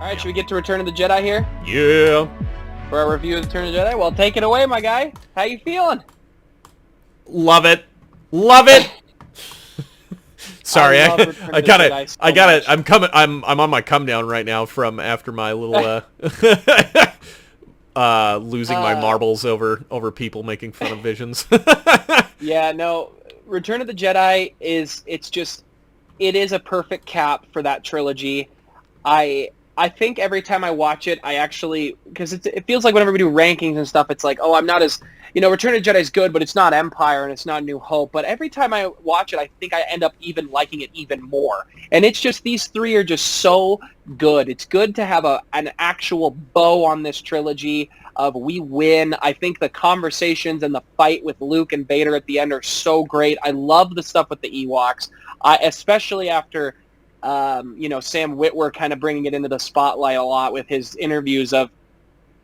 Alright, should we get to Return of the Jedi here? Yeah. For our review of Return of the Jedi? Well, take it away, my guy. How you feeling? Love it. Love it. Sorry, I gotta, I'm on my come down right now from after my little, losing my marbles over people making fun of Visions. Yeah, no, Return of the Jedi it is a perfect cap for that trilogy. I think every time I watch it, I actually, because it feels like whenever we do rankings and stuff, it's like, oh, I'm not as, Return of the Jedi is good, but it's not Empire and it's not New Hope. But every time I watch it, I think I end up even liking it even more. And it's just, these three are just so good. It's good to have an actual bow on this trilogy of we win. I think the conversations and the fight with Luke and Vader at the end are so great. I love the stuff with the Ewoks, especially after... Sam Witwer kind of bringing it into the spotlight a lot with his interviews of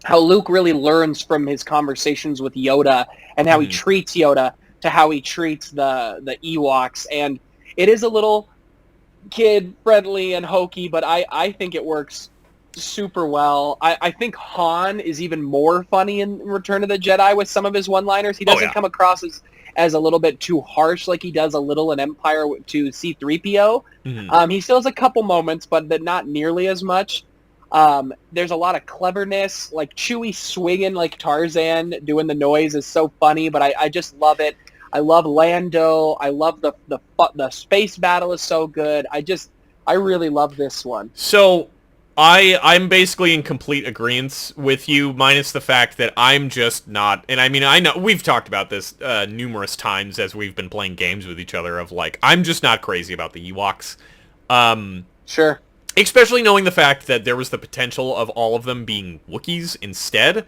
how Luke really learns from his conversations with Yoda and how he treats Yoda to how he treats the Ewoks. And it is a little kid-friendly and hokey, but I think it works super well. I think Han is even more funny in Return of the Jedi with some of his one-liners. He doesn't come across as a little bit too harsh like he does a little in Empire to C-3PO. He still has a couple moments, but not nearly as much. There's a lot of cleverness, like Chewie swinging like Tarzan, doing the noise is so funny, but I just love it. I love Lando. I love the space battle is so good. I really love this one. So... I'm basically in complete agreement with you, minus the fact that I'm just not, and I mean, I know, we've talked about this numerous times as we've been playing games with each other, of like, I'm just not crazy about the Ewoks. Sure. Especially knowing the fact that there was the potential of all of them being Wookiees instead.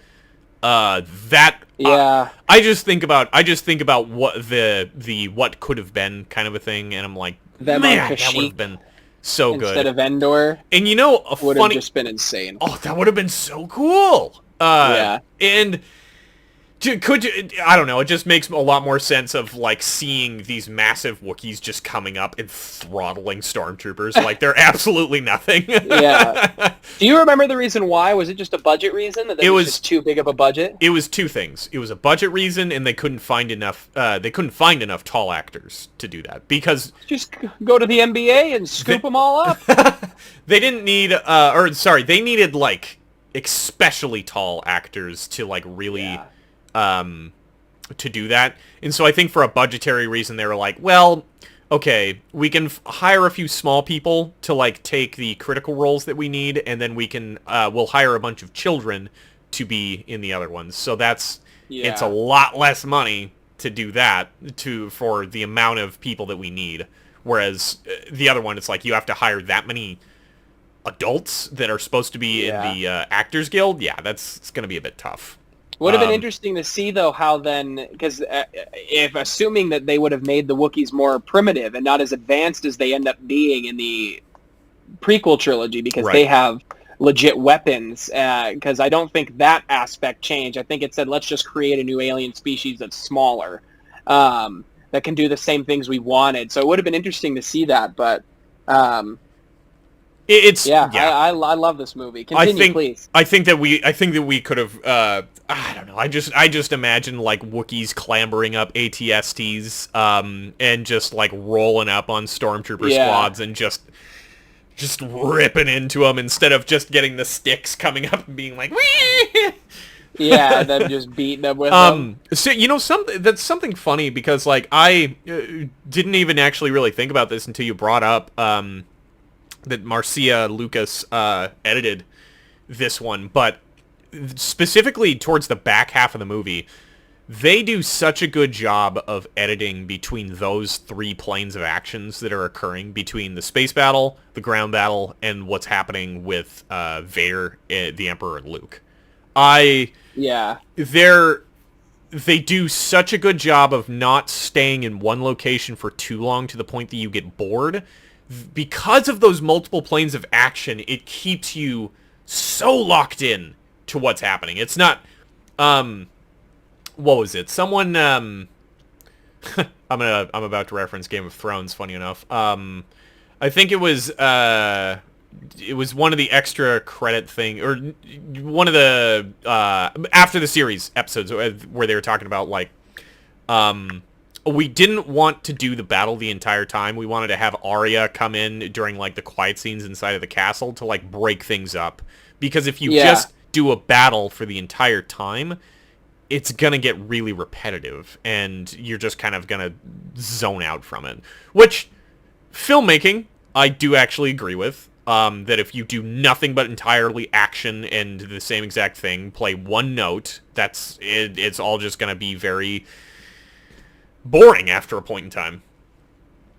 I just think about what the what could have been kind of a thing, and I'm like, man, that would have been... so good. Instead of Endor. And would have just been insane. Oh, that would have been so cool. Yeah. And I don't know, it just makes a lot more sense of like seeing these massive Wookiees just coming up and throttling stormtroopers like they're absolutely nothing. Yeah. Do you remember the reason why? Was it just a budget reason? That it was just too big of a budget? It was two things. It was a budget reason, and they couldn't find enough tall actors to do that, because just go to the NBA and scoop them all up. They didn't need they needed like especially tall actors to like really to do that. And so I think for a budgetary reason, they were like, well, okay, we can hire a few small people to like take the critical roles that we need, and then we can we'll hire a bunch of children to be in the other ones. So it's a lot less money to do that for the amount of people that we need. Whereas the other one, it's like you have to hire that many adults that are supposed to be in the Actors Guild. Yeah, it's going to be a bit tough. Would have been interesting to see, though, how then, because if assuming that they would have made the Wookiees more primitive and not as advanced as they end up being in the prequel trilogy, because they have legit weapons, because I don't think that aspect changed. I think it said, let's just create a new alien species that's smaller, that can do the same things we wanted. So it would have been interesting to see that, but... I love this movie. Continue, please. I think that we could have. I don't know. I just imagine like Wookiees clambering up AT-STs, and just like rolling up on stormtrooper squads and just ripping into them instead of just getting the sticks coming up and being like, wee! Yeah, them just beating them with them. So that's something funny, because like I didn't even actually really think about this until you brought up that Marcia Lucas edited this one, but specifically towards the back half of the movie, they do such a good job of editing between those three planes of actions that are occurring between the space battle, the ground battle, and what's happening with Vader, the Emperor, and Luke. They do such a good job of not staying in one location for too long to the point that you get bored. Because of those multiple planes of action, it keeps you so locked in to what's happening. It's not, what was it? Someone, I'm about to reference Game of Thrones, funny enough. I think it was, it was one of the extra credit thing, or one of the after the series episodes where they were talking about like, we didn't want to do the battle the entire time. We wanted to have Arya come in during like the quiet scenes inside of the castle to like break things up, because if you just do a battle for the entire time, it's gonna get really repetitive, and you're just kind of gonna zone out from it. Which, filmmaking, I do actually agree with. That if you do nothing but entirely action and the same exact thing, play one note, it's all just gonna be very boring after a point in time.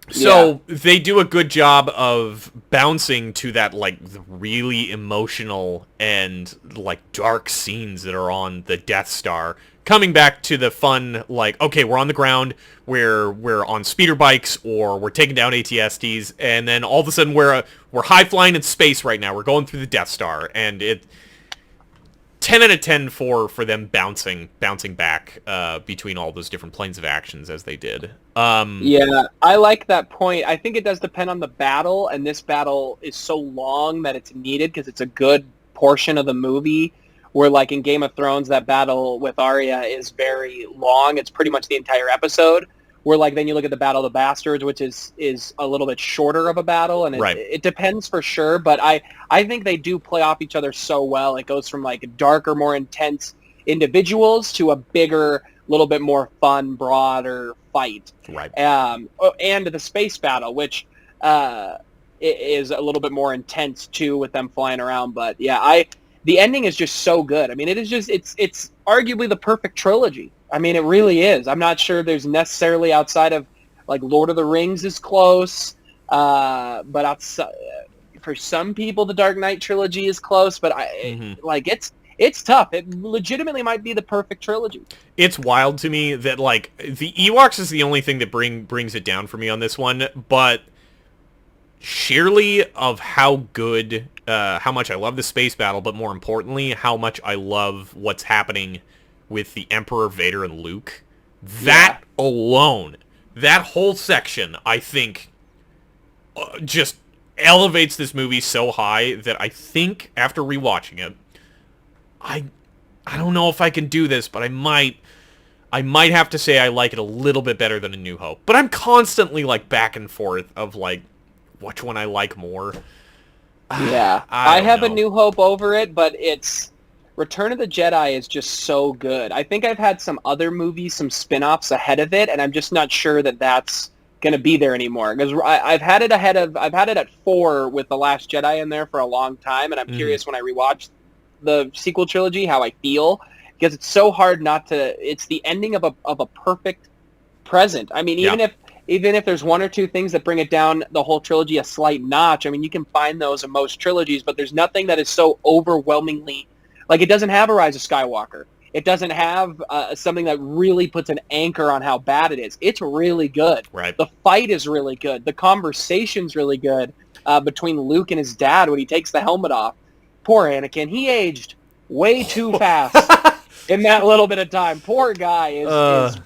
So they do a good job of bouncing to that, like, the really emotional and, like, dark scenes that are on the Death Star. Coming back to the fun, like, okay, we're on the ground, we're on speeder bikes, or we're taking down AT-STs, and then all of a sudden we're high-flying in space right now. We're going through the Death Star, and 10 out of 10 for them bouncing back between all those different planes of actions as they did. Yeah, I like that point. I think it does depend on the battle, and this battle is so long that it's needed because it's a good portion of the movie. Where, like, in Game of Thrones, that battle with Arya is very long. It's pretty much the entire episode. Where, like, then you look at the Battle of the Bastards, which is a little bit shorter of a battle, and it depends for sure. But I think they do play off each other so well. It goes from, like, darker, more intense individuals to a bigger, little bit more fun, broader fight. Right. And the space battle, which is a little bit more intense, too, with them flying around. But, yeah, the ending is just so good. I mean, it is just, it's arguably the perfect trilogy. I mean, it really is. I'm not sure there's necessarily outside of, like, Lord of the Rings is close, but outside, for some people, the Dark Knight trilogy is close, but it's tough. It legitimately might be the perfect trilogy. It's wild to me that, like, the Ewoks is the only thing that brings it down for me on this one, but sheerly of how good, how much I love the space battle, but more importantly, how much I love what's happening with the Emperor, Vader, and Luke. That alone, that whole section, I think, just elevates this movie so high that I think, after rewatching it, I don't know if I can do this, but I might have to say I like it a little bit better than A New Hope. But I'm constantly, like, back and forth of, like, which one I like more. Yeah, I have A New Hope over it, but it's Return of the Jedi is just so good. I think I've had some other movies, some spin-offs ahead of it, and I'm just not sure that that's going to be there anymore. Because I've had it at 4 with The Last Jedi in there for a long time, and I'm curious when I rewatch the sequel trilogy how I feel, because it's so hard not to. It's the ending of a perfect present. I mean, even if there's one or two things that bring it down the whole trilogy a slight notch, I mean, you can find those in most trilogies, but there's nothing that is so overwhelmingly. Like, it doesn't have a Rise of Skywalker. It doesn't have something that really puts an anchor on how bad it is. It's really good. Right. The fight is really good. The conversation's really good between Luke and his dad when he takes the helmet off. Poor Anakin. He aged way too fast in that little bit of time. Poor guy is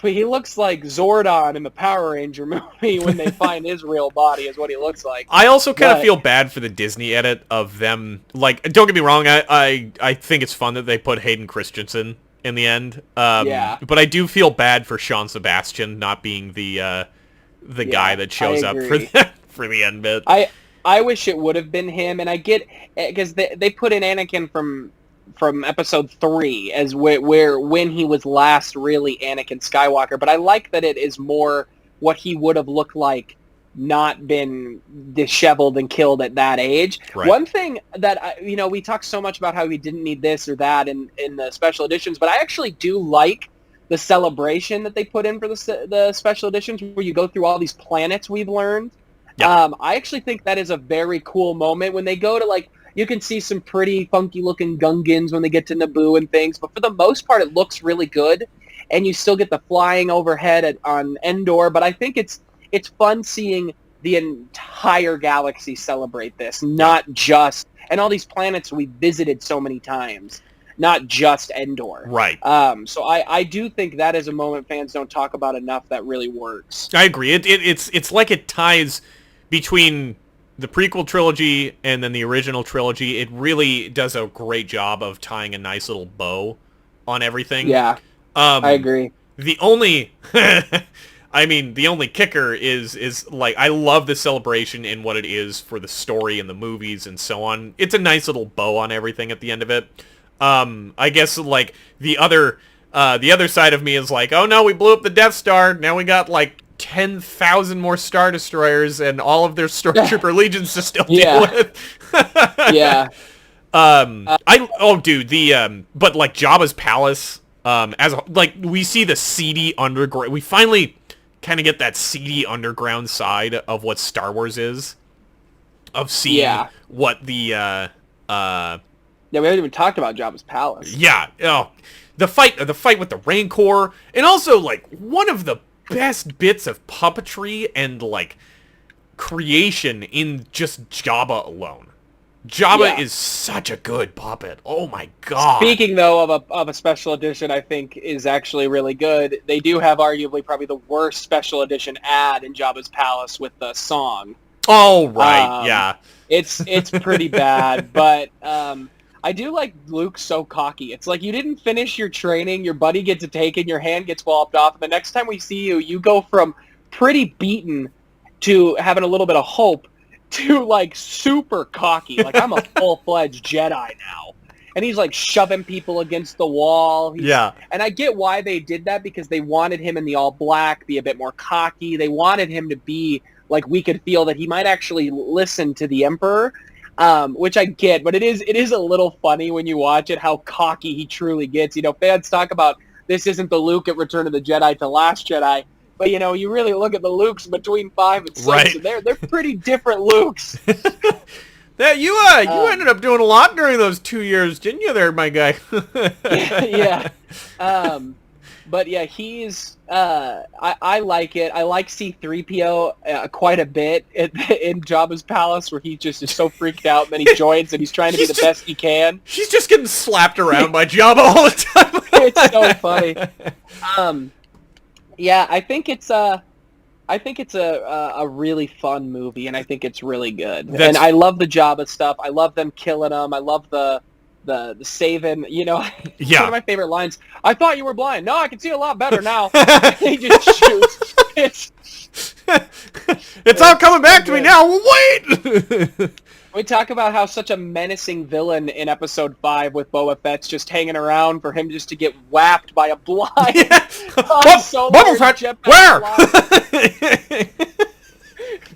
he looks like Zordon in the Power Ranger movie when they find his real body is what he looks like. I also kind of feel bad for the Disney edit of them. Like, don't get me wrong, I think it's fun that they put Hayden Christensen in the end. But I do feel bad for Sean Sebastian not being the guy that shows up for the end bit. I wish it would have been him, and I get because they put in Anakin from episode 3 as where when he was last really Anakin Skywalker, but I like that it is more what he would have looked like, not been disheveled and killed at that age. Right. One thing that we talk so much about how we didn't need this or that in the special editions, but I actually do like the celebration that they put in for the special editions where you go through all these planets we've learned. Yep. I actually think that is a very cool moment when they go to, like, you can see some pretty funky-looking Gungans when they get to Naboo and things, but for the most part, it looks really good, and you still get the flying overhead on Endor, but I think it's fun seeing the entire galaxy celebrate this, not just, and all these planets we visited so many times, not just Endor. Right. So I do think that is a moment fans don't talk about enough that really works. I agree. It's like it ties between the prequel trilogy and then the original trilogy, it really does a great job of tying a nice little bow on everything. Yeah, I agree. The only, I mean, the only kicker is like, I love the celebration in what it is for the story and the movies and so on. It's a nice little bow on everything at the end of it. I guess, like, the other side of me is like, oh no, we blew up the Death Star, now we got, like, 10,000 more Star Destroyers and all of their Stormtrooper legions to still deal with. Yeah. But like Jabba's palace, like we see the seedy underground. We finally kind of get that seedy underground side of what Star Wars is, of seeing what the yeah, we haven't even talked about Jabba's palace. Yeah, the fight with the Rancor, and also like one of the best bits of puppetry and like creation in just Jabba alone. Jabba is such a good puppet. Oh my god. Speaking though of a special edition, I think is actually really good. They do have arguably probably the worst special edition ad in Jabba's palace with the song. Oh right, yeah. It's pretty bad, but I do like Luke so cocky. It's like you didn't finish your training, your buddy gets it taken, your hand gets walloped off, and the next time we see you, you go from pretty beaten to having a little bit of hope to like super cocky. Like, I'm a full-fledged Jedi now. And he's like shoving people against the wall. And I get why they did that, because they wanted him in the all black, be a bit more cocky. They wanted him to be like, we could feel that he might actually listen to the Emperor. Which I get, but it is a little funny when you watch it, how cocky he truly gets. You know, fans talk about this isn't the Luke at Return of the Jedi to Last Jedi, but you know, you really look at the Lukes between 5 and 6, and they're pretty different Lukes. You ended up doing a lot during those 2 years, didn't you there, my guy? Yeah. But yeah, he's I like it. I like C-3PO quite a bit in Jabba's palace, where he just is so freaked out, and then he joins and he's trying to be the best he can. He's just getting slapped around by Jabba all the time. It's so funny. Yeah, I think it's a really fun movie, and I think it's really good. And I love the Jabba stuff. I love them killing him. I love the saving, you know. One of my favorite lines. I thought you were blind. No, I can see a lot better now. He just shoots. It's all coming back to me now. Wait. We talk about how such a menacing villain in Episode 5 with Boba Fett's just hanging around for him just to get whapped by a blind Han Solo. Where?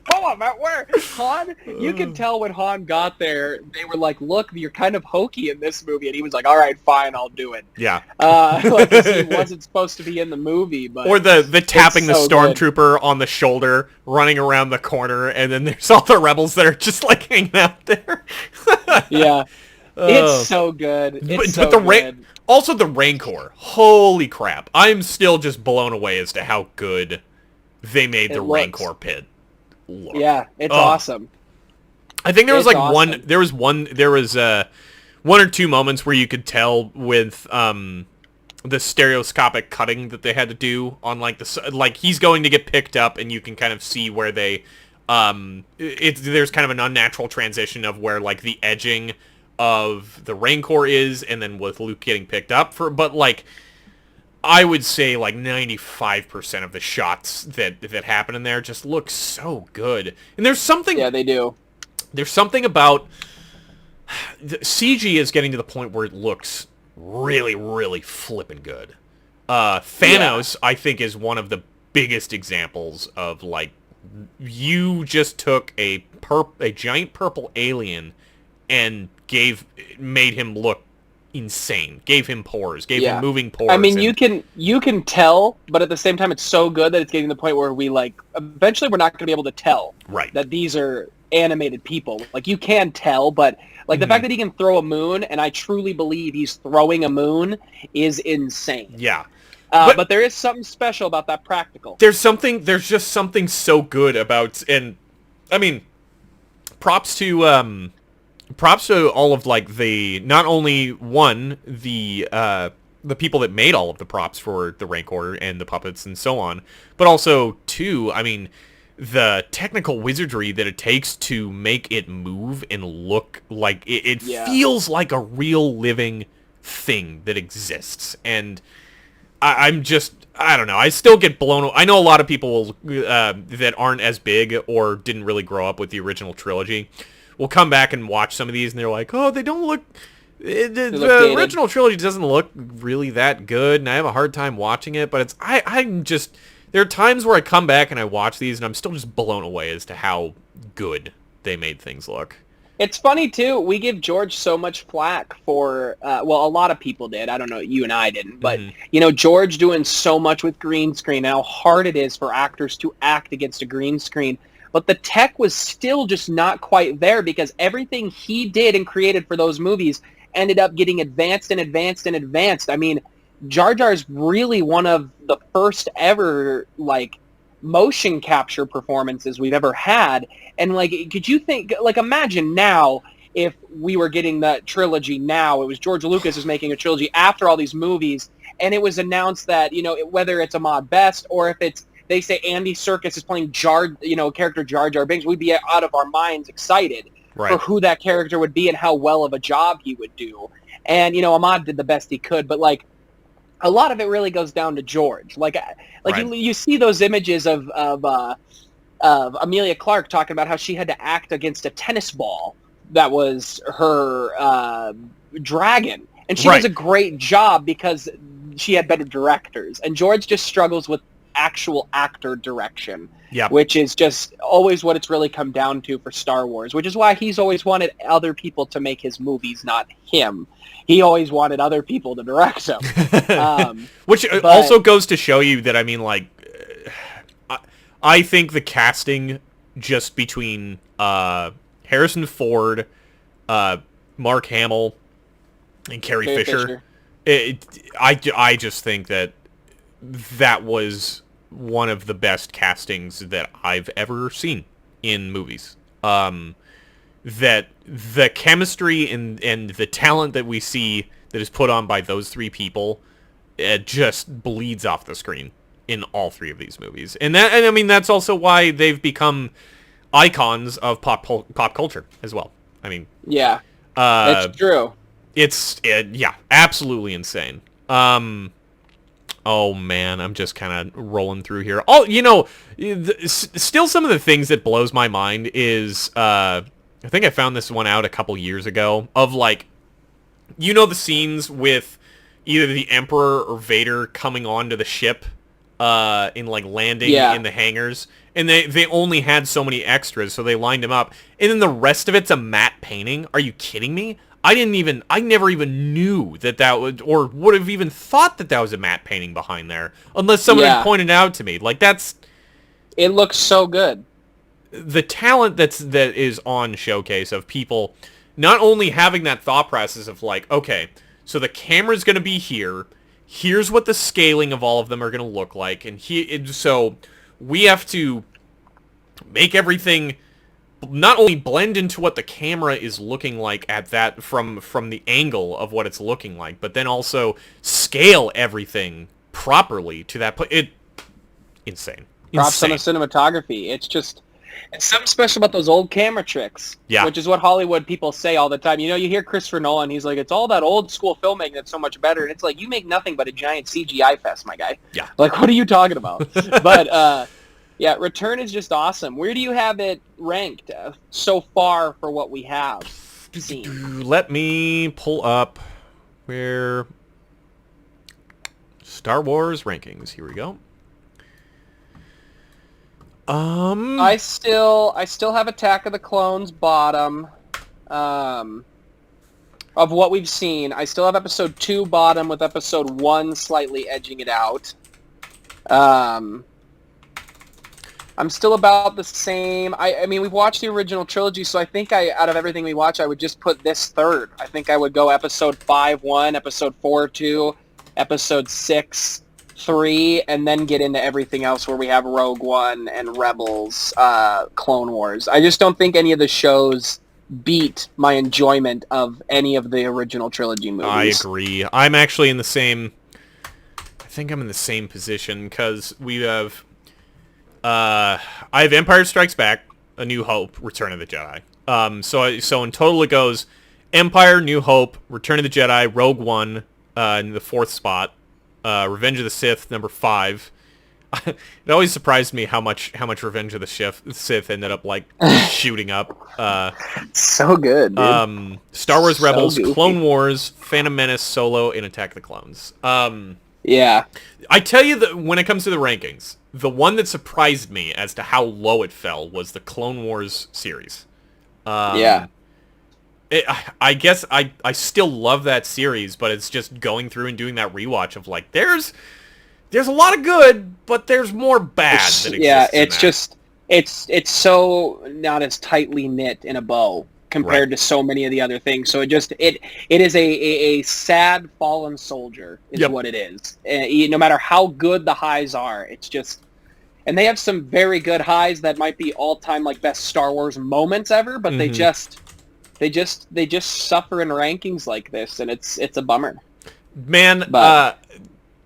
Boba Fett, where? Han, you can tell when Han got there, they were like, look, you're kind of hokey in this movie. And he was like, all right, fine, I'll do it. Yeah. Like, he wasn't supposed to be in the movie. But or the tapping the stormtrooper on the shoulder, running around the corner, and then there's all the rebels that are just like hanging out there. Yeah. It's so good. It's so good. Also the Rancor. Holy crap. I'm still just blown away as to how good they made the Rancor pit look. Yeah, it's awesome. I think there was like there was one or two moments where you could tell with the stereoscopic cutting that they had to do on like like he's going to get picked up, and you can kind of see where they there's kind of an unnatural transition of where like the edging of the Rancor is, and then with Luke getting picked up but like I would say like 95% of the shots that happen in there just look so good. And there's something... Yeah, they do. There's something about... CG is getting to the point where it looks really, really flippin' good. Thanos, I think, is one of the biggest examples of, like, you just took a giant purple alien and made him look insane. Gave him pores. Gave him moving pores. I mean, you can tell, but at the same time, it's so good that it's getting to the point where we like. Eventually, we're not going to be able to tell that these are animated people. Like you can tell, but like the fact that he can throw a moon, and I truly believe he's throwing a moon, is insane. Yeah. But there is something special about that practical. There's just something so good about, and I mean, props to all of like not only the people that made all of the props for the Rancor and the puppets and so on, but also two, I mean, the technical wizardry that it takes to make it move and look like it feels like a real living thing that exists. And I'm just, I don't know, I still get blown. I know a lot of people that aren't as big or didn't really grow up with the original trilogy will come back and watch some of these and they're like, oh, they don't look... The original trilogy doesn't look really that good, and I have a hard time watching it, but it's I'm just... There are times where I come back and I watch these, and I'm still just blown away as to how good they made things look. It's funny, too. We give George so much flack for... well, a lot of people did. I don't know. You and I didn't. But, you know, George doing so much with green screen, how hard it is for actors to act against a green screen. But the tech was still just not quite there because everything he did and created for those movies ended up getting advanced and advanced and advanced. I mean, Jar Jar's really one of the first ever, like, motion capture performances we've ever had. And, like, could you think, like, imagine now if we were getting that trilogy now. It was George Lucas is making a trilogy after all these movies, and it was announced that, you know, whether it's Ahmad Best or if it's, they say Andy Serkis is playing character Jar Jar Binks, we'd be out of our minds excited for who that character would be and how well of a job he would do. And, you know, Ahmad did the best he could, but, like, a lot of it really goes down to George. Like you see those images of Amelia Clark talking about how she had to act against a tennis ball that was her dragon. And she does a great job because she had better directors. And George just struggles with actual actor direction, which is just always what it's really come down to for Star Wars, which is why he's always wanted other people to make his movies, not him. He always wanted other people to direct them. Which also goes to show you that, I mean, like, I think the casting just between Harrison Ford, Mark Hamill, and Carrie Fisher. I just think that was one of the best castings that I've ever seen in movies. That the chemistry and the talent that we see that is put on by those three people, it just bleeds off the screen in all three of these movies. And I mean, that's also why they've become icons of pop culture as well. I mean, yeah, that's true. It's absolutely insane. Oh man, I'm just kind of rolling through here. Oh, you know, still some of the things that blows my mind is, I think I found this one out a couple years ago, of, like, you know, the scenes with either the Emperor or Vader coming onto the ship, in, like, landing in the hangars, and they only had so many extras, so they lined them up, and then the rest of it's a matte painting. Are you kidding me? I never even knew that was, or would have even thought that was a matte painting behind there, unless someone had pointed it out to me. Like, it looks so good. The talent that is on Showcase of people not only having that thought process of, like, okay, so the camera's going to be here, here's what the scaling of all of them are going to look like, and so we have to make everything not only blend into what the camera is looking like at that from the angle of what it's looking like, but then also scale everything properly to that point. Insane. Props on the cinematography. It's something special about those old camera tricks, which is what Hollywood people say all the time. You know, you hear Christopher Nolan, he's like, it's all that old school filmmaking that's so much better. And it's like, you make nothing but a giant CGI fest, my guy. Yeah. Like, what are you talking about? But, yeah, Return is just awesome. Where do you have it ranked so far for what we have seen? Let me pull up where Star Wars rankings. Here we go. I still have Attack of the Clones bottom. Of what we've seen, I still have Episode 2 bottom with Episode 1 slightly edging it out. I'm still about the same. I mean, we've watched the original trilogy, so I think out of everything we watch, I would just put this third. I think I would go Episode 5, 1, Episode 4, 2, Episode 6, 3, and then get into everything else where we have Rogue One and Rebels, Clone Wars. I just don't think any of the shows beat my enjoyment of any of the original trilogy movies. I agree. I'm actually in the same... I think I'm in the same position, because we have... I have Empire Strikes Back, A New Hope, Return of the Jedi. So in total it goes Empire, New Hope, Return of the Jedi, Rogue One, in the 4th spot, Revenge of the Sith, number 5. It always surprised me how much Revenge of the Sith ended up like shooting up. So good, dude. Star Wars So Rebels, goofy. Clone Wars, Phantom Menace, Solo, and Attack of the Clones. Yeah. I tell you that when it comes to the rankings, the one that surprised me as to how low it fell was the Clone Wars series. Yeah. I guess I still love that series, but it's just going through and doing that rewatch of like, there's a lot of good, but there's more bad that exists. Yeah, it's just it's so not as tightly knit in a bow compared to so many of the other things. So it is a sad fallen soldier is what it is. No matter how good the highs are, it's just, and they have some very good highs that might be all time like best Star Wars moments ever, but they just suffer in rankings like this, and it's a bummer. Man, But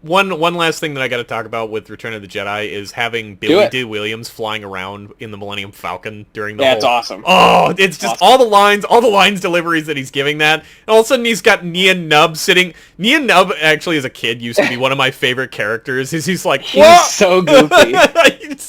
one last thing that I got to talk about with Return of the Jedi is having Billy D. Williams flying around in the Millennium Falcon during the whole... it's awesome. Oh, it's just all the lines deliveries that he's giving that. And all of a sudden he's got Nia Nub sitting... Nia Nub actually as a kid used to be one of my favorite characters. He's like... He's so goofy. He's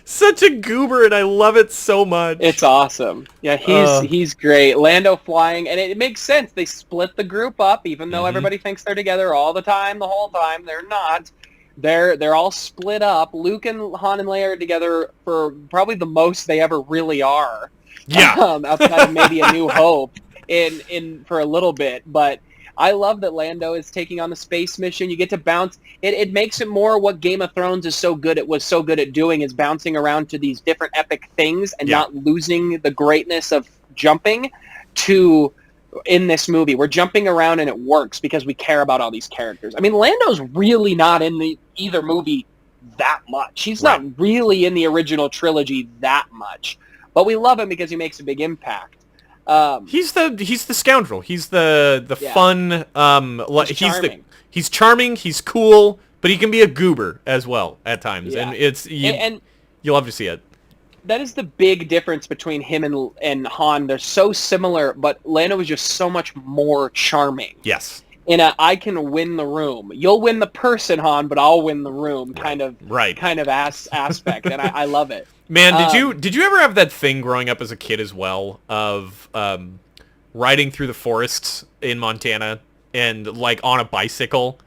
such a goober, and I love it so much. It's awesome. Yeah, he's great. Lando flying, and it makes sense. They split the group up, even though everybody thinks they're together all the time, the whole time. They're not. They're all split up. Luke and Han and Leia are together for probably the most they ever really are. Yeah. Outside of maybe A New Hope in for a little bit, but I love that Lando is taking on the space mission. You get to bounce. It makes it more what Game of Thrones was so good at doing, is bouncing around to these different epic things and not losing the greatness of jumping to in this movie. We're jumping around and it works because we care about all these characters. I mean, Lando's really not in either movie that much. He's not really in the original trilogy that much. But we love him because he makes a big impact. He's the scoundrel. He's the fun. He's charming. He's charming. He's cool, but he can be a goober as well at times, and you'll love to see it. That is the big difference between him and Han. They're so similar, but Lando is just so much more charming. Yes. In a I can win the room. You'll win the person, Han, but I'll win the room kind of aspect, and I love it. Man, did you ever have that thing growing up as a kid as well of riding through the forests in Montana and like on a bicycle,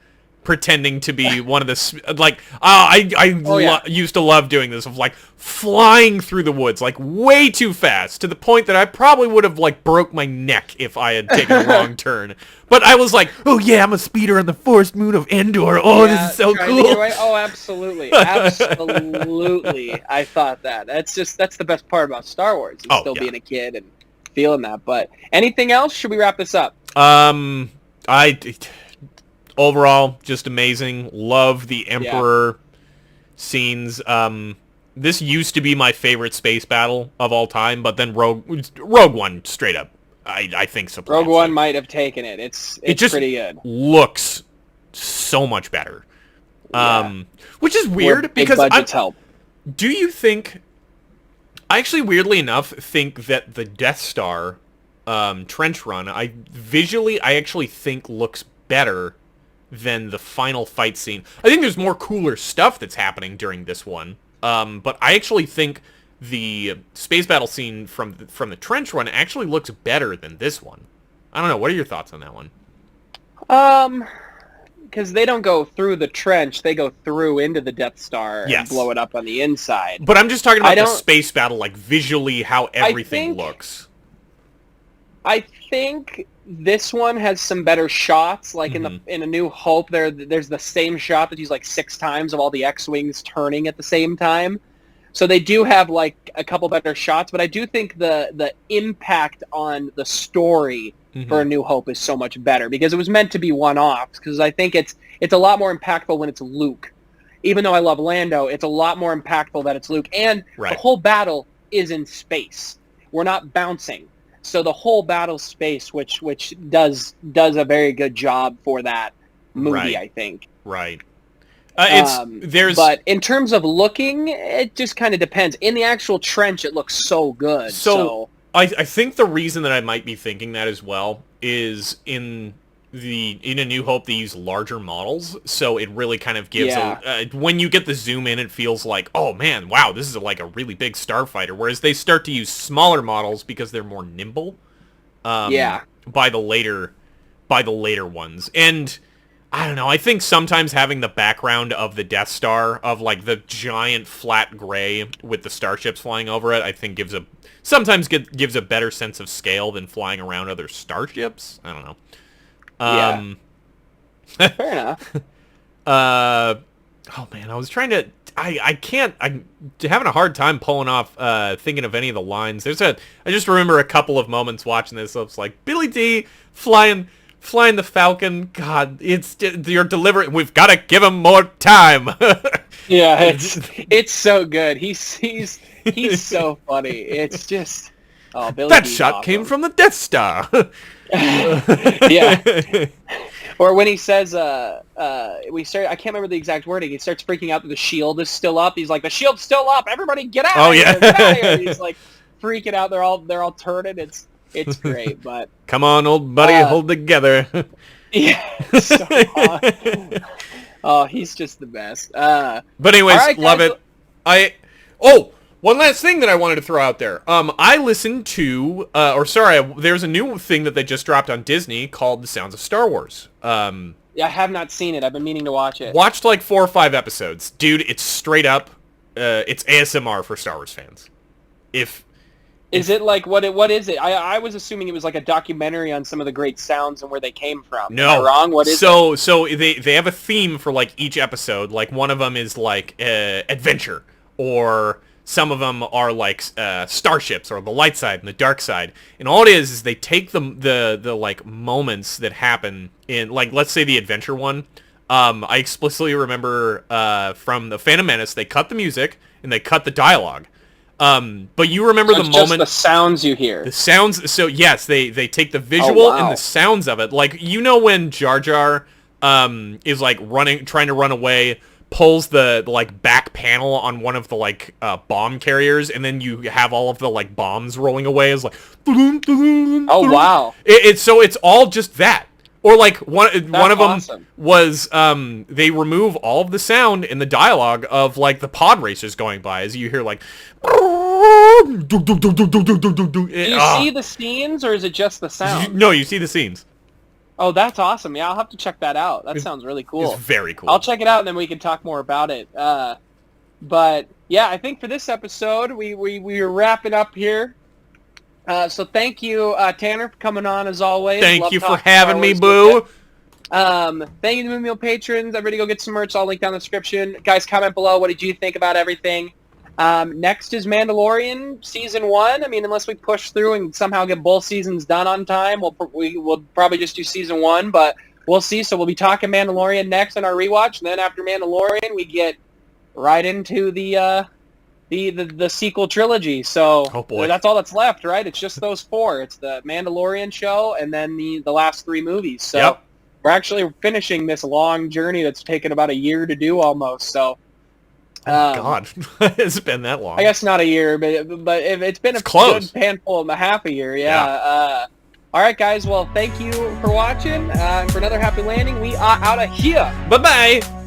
pretending to be one of the like I used to love doing this, of like flying through the woods like way too fast to the point that I probably would have like broke my neck if I had taken a wrong turn. But I was like, oh yeah, I'm a speeder on the forest moon of Endor. Oh, this is so cool. Oh, absolutely. Absolutely. I thought that. That's the best part about Star Wars. Still being a kid and feeling that. But anything else? Should we wrap this up? Overall, just amazing. Love the Emperor scenes. This used to be my favorite space battle of all time, but then Rogue One straight up, I think so. Rogue One might have taken it. It's just pretty good. Looks so much better. Which is weird because budgets help. Do you think? I actually, weirdly enough, think that the Death Star trench run, I actually think looks better than the final fight scene. I think there's more cooler stuff that's happening during this one. But I actually think the space battle scene from the trench run actually looks better than this one. I don't know. What are your thoughts on that one? Because they don't go through the trench, they go through into the Death Star and blow it up on the inside. But I'm just talking about the space battle, like visually how everything looks. I think this one has some better shots. Like in A New Hope, there's the same shot that's used like 6 times of all the X-Wings turning at the same time. So they do have like a couple better shots, but I do think the impact on the story for A New Hope is so much better because it was meant to be one-offs. Because I think it's a lot more impactful when it's Luke. Even though I love Lando, it's a lot more impactful that it's Luke. And the whole battle is in space. We're not bouncing. So the whole battle space, which does a very good job for that movie, I think. Right. But in terms of looking, it just kind of depends. In the actual trench, it looks so good. So I think the reason that I might be thinking that as well is in A New Hope they use larger models, so it really kind of gives when you get the zoom in, it feels like, oh man, wow, this is like a really big starfighter. Whereas they start to use smaller models because they're more nimble. By the later ones. And I don't know, I think sometimes having the background of the Death Star, of like the giant flat gray with the starships flying over it, I think gives a better sense of scale than flying around other starships. I don't know. Fair enough. Oh man, I was trying to I'm having a hard time pulling off thinking of any of the lines. I just remember a couple of moments watching this. So it's like Billy D flying the Falcon. God, you're delivering. We've got to give him more time. Yeah, it's so good. He's so funny. It's just Billy that D's shot awesome. came from the Death Star. Yeah. Or when he says, I can't remember the exact wording. He starts freaking out that the shield is still up. He's like, the shield's still up. Everybody get out of here. Get out of here. He's like freaking out. They're all turning. It's great, but come on, old buddy, hold together. Yeah. So, he's just the best. But anyways, right, love it. One last thing that I wanted to throw out there. I listened to, there's a new thing that they just dropped on Disney called The Sounds of Star Wars. Yeah, I have not seen it. I've been meaning to watch it. Watched like 4 or 5 episodes. Dude, it's straight up, it's ASMR for Star Wars fans. Is it like, what is it? I was assuming it was like a documentary on some of the great sounds and where they came from. No. Am I wrong? What is it? So they have a theme for like each episode. Like one of them is like adventure, or some of them are like starships, or the light side and the dark side. And all it is they take the like moments that happen in, like, let's say the adventure one. I explicitly remember from the Phantom Menace, they cut the music and they cut the dialogue. But you remember the moment, just the sounds you hear. The sounds. So yes, they take the visual and the sounds of it. Like, you know, when Jar Jar is like trying to run away, pulls the like back panel on one of the like bomb carriers, and then you have all of the like bombs rolling away. Is like, oh wow! It's all just that. Or like one of them was they remove all of the sound in the dialogue of like the pod racers going by, as you hear like. Do you see the scenes, or is it just the sound? No, you see the scenes. Oh, that's awesome! Yeah, I'll have to check that out. That sounds really cool. It's very cool. I'll check it out, and then we can talk more about it. But yeah, I think for this episode, we're wrapping up here. So thank you, Tanner, for coming on as always. Thank you for having me, boo. Thank you to the Meal patrons. Everybody go get some merch. I'll link down in the description. Guys, comment below. What did you think about everything? Next is Mandalorian Season 1. I mean, unless we push through and somehow get both seasons done on time, we'll probably just do Season 1, but we'll see. So we'll be talking Mandalorian next in our rewatch, and then after Mandalorian, we get right into the sequel trilogy. So that's all that's left, right? It's just those 4. It's the Mandalorian show and then the last 3 movies. So we're actually finishing this long journey that's taken about a year to do almost. So God, it's been that long. I guess not a year, but it's been good handful of half a year. Yeah. All right, guys. Well, thank you for watching. For another happy landing, we are out of here. Bye-bye.